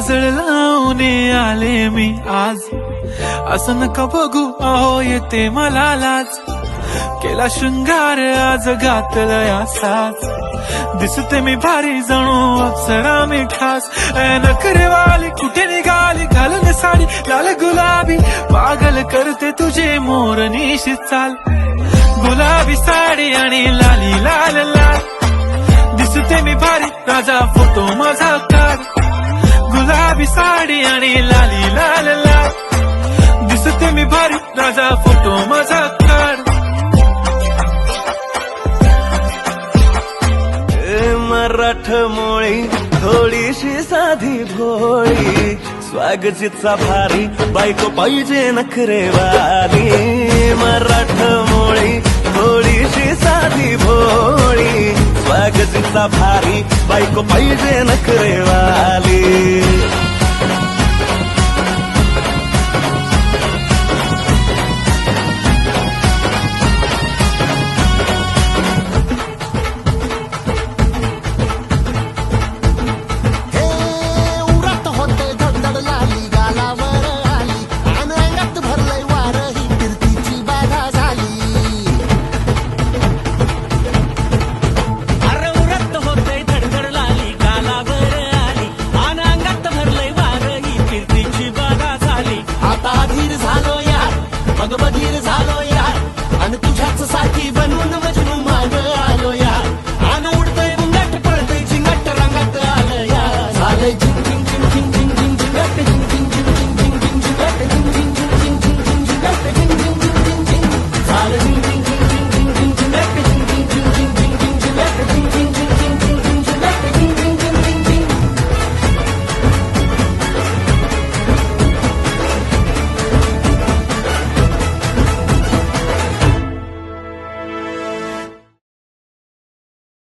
काजळ लावून आले मी आज, असं नका बघू अहो येते मला लाज. केला शृंगार आज घातला असाच, दिसते मी भारी जणू अप्सरा मी खास. नखरेवाली कुठे निघाली घालून साडी लाल गुलाबी, पागल करते तुझे मोरनीशी चाल. गुलाबी साडी आणि लाली लाल लाल, दिसते मी भारी राजा फोटो माझा काढ. गुलाबी साडी आणि लाली लाल लाल, दिसते मी भारी राजा फोटो माझा काढ. मराठमोळी थोडीशी साधी भोळी, स्वागतीचा भारी बायको पाहिजे नखरेवाली. मराठमोळी थोडीशी साधी भोळी, स्वागतीचा भारी बायको पाहिजे नखरेवाली.